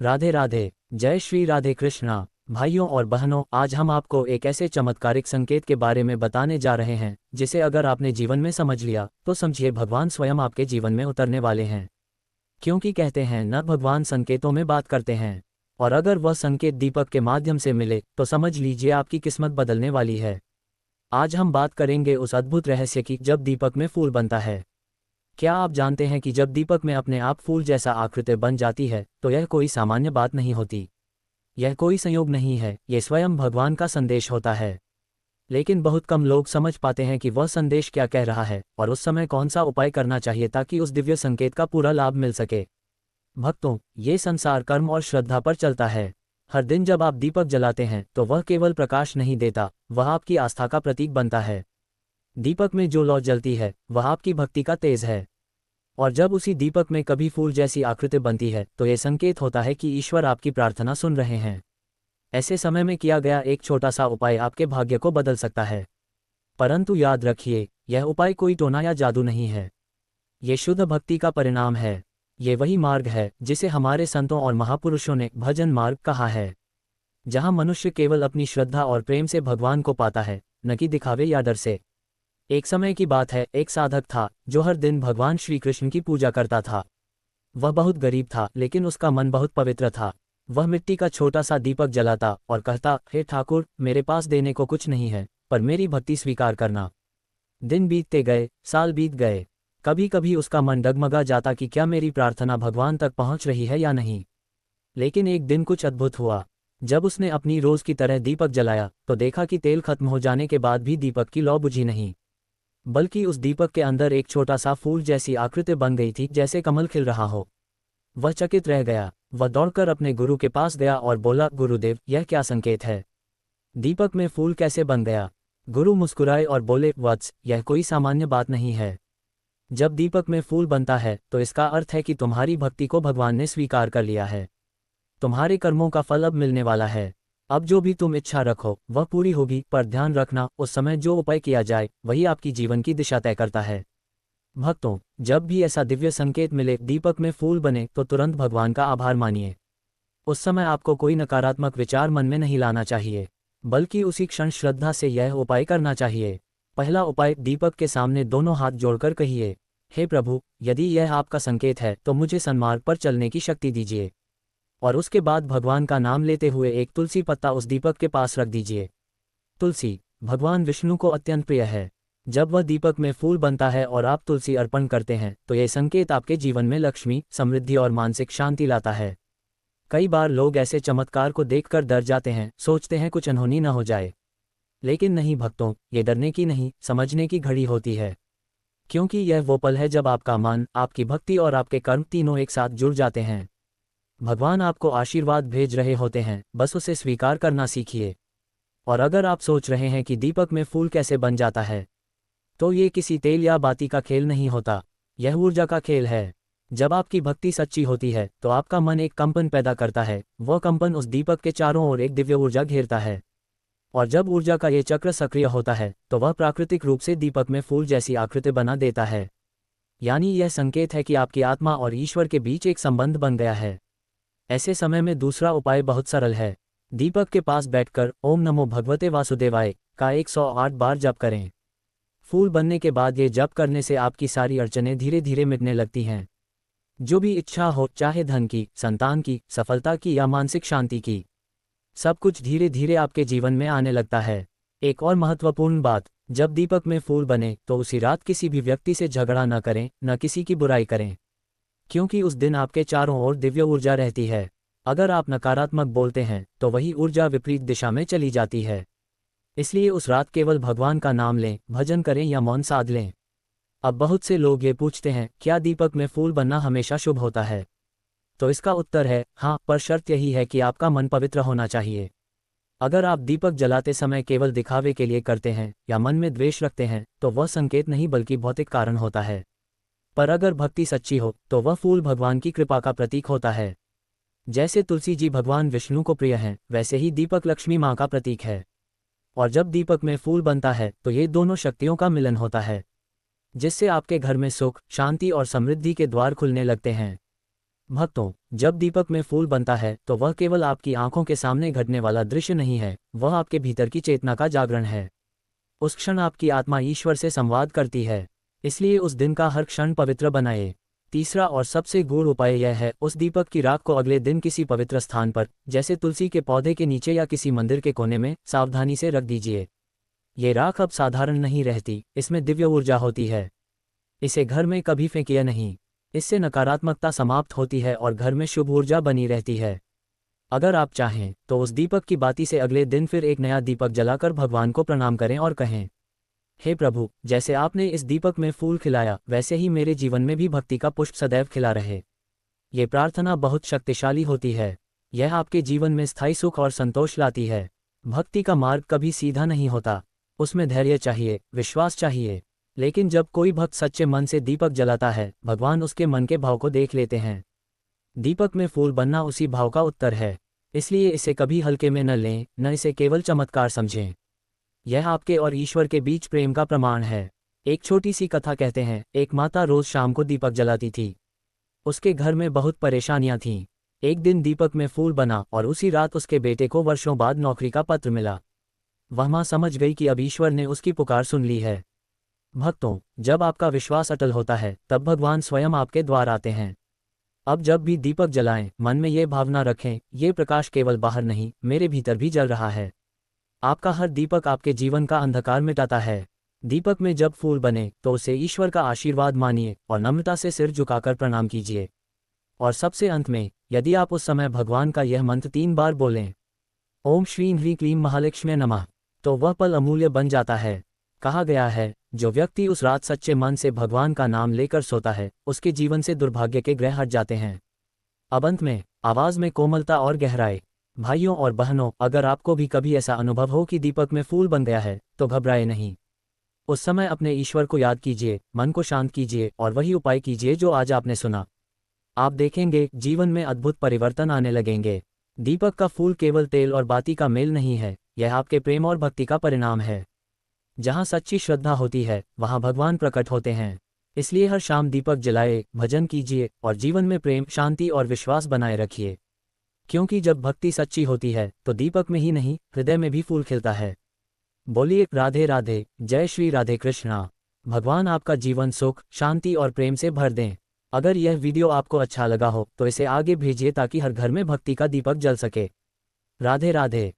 राधे राधे। जय श्री राधे कृष्णा। भाइयों और बहनों, आज हम आपको एक ऐसे चमत्कारिक संकेत के बारे में बताने जा रहे हैं जिसे अगर आपने जीवन में समझ लिया तो समझिए भगवान स्वयं आपके जीवन में उतरने वाले हैं। क्योंकि कहते हैं न, भगवान संकेतों में बात करते हैं, और अगर वह संकेत दीपक के माध्यम से मिले तो समझ लीजिए आपकी किस्मत बदलने वाली है। आज हम बात करेंगे उस अद्भुत रहस्य की जब दीपक में फूल बनता है। क्या आप जानते हैं कि जब दीपक में अपने आप फूल जैसा आकृति बन जाती है तो यह कोई सामान्य बात नहीं होती। यह कोई संयोग नहीं है, ये स्वयं भगवान का संदेश होता है। लेकिन बहुत कम लोग समझ पाते हैं कि वह संदेश क्या कह रहा है और उस समय कौन सा उपाय करना चाहिए ताकि उस दिव्य संकेत का पूरा लाभ मिल सके। भक्तों, ये संसार कर्म और श्रद्धा पर चलता है। हर दिन जब आप दीपक जलाते हैं तो वह केवल प्रकाश नहीं देता, वह आपकी आस्था का प्रतीक बनता है। दीपक में जो लौ जलती है वह आपकी भक्ति का तेज है, और जब उसी दीपक में कभी फूल जैसी आकृति बनती है तो ये संकेत होता है कि ईश्वर आपकी प्रार्थना सुन रहे हैं। ऐसे समय में किया गया एक छोटा सा उपाय आपके भाग्य को बदल सकता है। परंतु याद रखिए, यह उपाय कोई टोना या जादू नहीं है। ये शुद्ध भक्ति का परिणाम है। ये वही मार्ग है जिसे हमारे संतों और महापुरुषों ने भजन मार्ग कहा है, जहां मनुष्य केवल अपनी श्रद्धा और प्रेम से भगवान को पाता है, न कि दिखावे या डर से। एक समय की बात है, एक साधक था जो हर दिन भगवान श्री कृष्ण की पूजा करता था। वह बहुत गरीब था लेकिन उसका मन बहुत पवित्र था। वह मिट्टी का छोटा सा दीपक जलाता और कहता, हे ठाकुर, मेरे पास देने को कुछ नहीं है, पर मेरी भक्ति स्वीकार करना। दिन बीतते गए, साल बीत गए। कभी कभी उसका मन डगमगा जाता कि क्या मेरी प्रार्थना भगवान तक पहुंच रही है या नहीं। लेकिन एक दिन कुछ अद्भुत हुआ। जब उसने अपनी रोज की तरह दीपक जलाया तो देखा कि तेल खत्म हो जाने के बाद भी दीपक की लौ बुझी नहीं, बल्कि उस दीपक के अंदर एक छोटा सा फूल जैसी आकृति बन गई थी, जैसे कमल खिल रहा हो। वह चकित रह गया। वह दौड़कर अपने गुरु के पास गया और बोला, गुरुदेव, यह क्या संकेत है? दीपक में फूल कैसे बन गया? गुरु मुस्कुराए और बोले, वत्स, यह कोई सामान्य बात नहीं है। जब दीपक में फूल बनता है तो इसका अर्थ है कि तुम्हारी भक्ति को भगवान ने स्वीकार कर लिया है। तुम्हारे कर्मों का फल अब मिलने वाला है। अब जो भी तुम इच्छा रखो वह पूरी होगी, पर ध्यान रखना, उस समय जो उपाय किया जाए वही आपकी जीवन की दिशा तय करता है। भक्तों, जब भी ऐसा दिव्य संकेत मिले, दीपक में फूल बने, तो तुरंत भगवान का आभार मानिए। उस समय आपको कोई नकारात्मक विचार मन में नहीं लाना चाहिए, बल्कि उसी क्षण श्रद्धा से यह उपाय करना चाहिए। पहला उपाय, दीपक के सामने दोनों हाथ जोड़कर कहिए, हे प्रभु, यदि यह आपका संकेत है तो मुझे सन्मार्ग पर चलने की शक्ति दीजिए। और उसके बाद भगवान का नाम लेते हुए एक तुलसी पत्ता उस दीपक के पास रख दीजिए। तुलसी भगवान विष्णु को अत्यंत प्रिय है। जब वह दीपक में फूल बनता है और आप तुलसी अर्पण करते हैं तो यह संकेत आपके जीवन में लक्ष्मी, समृद्धि और मानसिक शांति लाता है। कई बार लोग ऐसे चमत्कार को देखकर डर जाते हैं, सोचते हैं कुछ अनहोनी न हो जाए। लेकिन नहीं भक्तों, ये डरने की नहीं, समझने की घड़ी होती है। क्योंकि यह वो पल है जब आपका मन, आपकी भक्ति और आपके कर्म तीनों एक साथ जुड़ जाते हैं। भगवान आपको आशीर्वाद भेज रहे होते हैं, बस उसे स्वीकार करना सीखिए। और अगर आप सोच रहे हैं कि दीपक में फूल कैसे बन जाता है, तो ये किसी तेल या बाती का खेल नहीं होता, यह ऊर्जा का खेल है। जब आपकी भक्ति सच्ची होती है तो आपका मन एक कंपन पैदा करता है। वह कंपन उस दीपक के चारों ओर एक दिव्य ऊर्जा घेरता है, और जब ऊर्जा का ये चक्र सक्रिय होता है तो वह प्राकृतिक रूप से दीपक में फूल जैसी आकृति बना देता है। यानी यह संकेत है कि आपकी आत्मा और ईश्वर के बीच एक संबंध बन गया है। ऐसे समय में दूसरा उपाय बहुत सरल है। दीपक के पास बैठकर ओम नमो भगवते वासुदेवाय का 108 बार जप करें। फूल बनने के बाद ये जप करने से आपकी सारी अड़चनें धीरे धीरे मिटने लगती हैं। जो भी इच्छा हो, चाहे धन की, संतान की, सफलता की या मानसिक शांति की, सब कुछ धीरे धीरे आपके जीवन में आने लगता है। एक और महत्वपूर्ण बात, जब दीपक में फूल बने तो उसी रात किसी भी व्यक्ति से झगड़ा न करें, न किसी की बुराई करें, क्योंकि उस दिन आपके चारों ओर दिव्य ऊर्जा रहती है। अगर आप नकारात्मक बोलते हैं तो वही ऊर्जा विपरीत दिशा में चली जाती है। इसलिए उस रात केवल भगवान का नाम लें, भजन करें या मौन साध लें। अब बहुत से लोग ये पूछते हैं, क्या दीपक में फूल बनना हमेशा शुभ होता है? तो इसका उत्तर है हाँ, पर शर्त यही है कि आपका मन पवित्र होना चाहिए। अगर आप दीपक जलाते समय केवल दिखावे के लिए करते हैं या मन में द्वेष रखते हैं तो वह संकेत नहीं बल्कि भौतिक कारण होता है। पर अगर भक्ति सच्ची हो तो वह फूल भगवान की कृपा का प्रतीक होता है। जैसे तुलसी जी भगवान विष्णु को प्रिय हैं, वैसे ही दीपक लक्ष्मी माँ का प्रतीक है। और जब दीपक में फूल बनता है तो ये दोनों शक्तियों का मिलन होता है, जिससे आपके घर में सुख, शांति और समृद्धि के द्वार खुलने लगते हैं। भक्तों, जब दीपक में फूल बनता है तो वह केवल आपकी आंखों के सामने घटने वाला दृश्य नहीं है, वह आपके भीतर की चेतना का जागरण है। उस क्षण आपकी आत्मा ईश्वर से संवाद करती है। इसलिए उस दिन का हर क्षण पवित्र बनाए। तीसरा और सबसे गूढ़ उपाय यह है, उस दीपक की राख को अगले दिन किसी पवित्र स्थान पर, जैसे तुलसी के पौधे के नीचे या किसी मंदिर के कोने में, सावधानी से रख दीजिए। ये राख अब साधारण नहीं रहती, इसमें दिव्य ऊर्जा होती है। इसे घर में कभी फेंकिए नहीं। इससे नकारात्मकता समाप्त होती है और घर में शुभ ऊर्जा बनी रहती है। अगर आप चाहें तो उस दीपक की बाती से अगले दिन फिर एक नया दीपक जलाकर भगवान को प्रणाम करें और कहें, हे प्रभु, जैसे आपने इस दीपक में फूल खिलाया वैसे ही मेरे जीवन में भी भक्ति का पुष्प सदैव खिला रहे। ये प्रार्थना बहुत शक्तिशाली होती है। यह आपके जीवन में स्थायी सुख और संतोष लाती है। भक्ति का मार्ग कभी सीधा नहीं होता, उसमें धैर्य चाहिए, विश्वास चाहिए। लेकिन जब कोई भक्त सच्चे मन से दीपक जलाता है, भगवान उसके मन के भाव को देख लेते हैं। दीपक में फूल बनना उसी भाव का उत्तर है। इसलिए इसे कभी हल्के में न लें, न इसे केवल चमत्कार समझें। यह आपके और ईश्वर के बीच प्रेम का प्रमाण है। एक छोटी सी कथा कहते हैं, एक माता रोज शाम को दीपक जलाती थी। उसके घर में बहुत परेशानियां थीं। एक दिन दीपक में फूल बना और उसी रात उसके बेटे को वर्षों बाद नौकरी का पत्र मिला। वह मां समझ गई कि अब ईश्वर ने उसकी पुकार सुन ली है। भक्तों, जब आपका विश्वास अटल होता है तब भगवान स्वयं आपके द्वार आते हैं। अब जब भी दीपक जलाएं, मन में ये भावना रखें, ये प्रकाश केवल बाहर नहीं, मेरे भीतर भी जल रहा है। आपका हर दीपक आपके जीवन का अंधकार मिटाता है। दीपक में जब फूल बने तो उसे ईश्वर का आशीर्वाद मानिए और नम्रता से सिर झुकाकर प्रणाम कीजिए। और सबसे अंत में, यदि आप उस समय भगवान का यह मंत्र 3 बार बोलें, ओम श्रीं ह्रीं क्लीं महालक्ष्म्यै नमः, तो वह पल अमूल्य बन जाता है। कहा गया है, जो व्यक्ति उस रात सच्चे मन से भगवान का नाम लेकर सोता है, उसके जीवन से दुर्भाग्य के ग्रह हट जाते हैं। अब अंत में, आवाज में कोमलता और गहराई। भाइयों और बहनों, अगर आपको भी कभी ऐसा अनुभव हो कि दीपक में फूल बन गया है, तो घबराए नहीं। उस समय अपने ईश्वर को याद कीजिए, मन को शांत कीजिए और वही उपाय कीजिए जो आज आपने सुना। आप देखेंगे, जीवन में अद्भुत परिवर्तन आने लगेंगे। दीपक का फूल केवल तेल और बाती का मेल नहीं है, यह आपके प्रेम और भक्ति का परिणाम है। जहाँ सच्ची श्रद्धा होती है, वहाँ भगवान प्रकट होते हैं। इसलिए हर शाम दीपक जलाए, भजन कीजिए और जीवन में प्रेम, शांति और विश्वास बनाए रखिए। क्योंकि जब भक्ति सच्ची होती है तो दीपक में ही नहीं, हृदय में भी फूल खिलता है। बोलिए राधे राधे, जय श्री राधे कृष्णा। भगवान आपका जीवन सुख, शांति और प्रेम से भर दें। अगर यह वीडियो आपको अच्छा लगा हो तो इसे आगे भेजिए ताकि हर घर में भक्ति का दीपक जल सके। राधे राधे।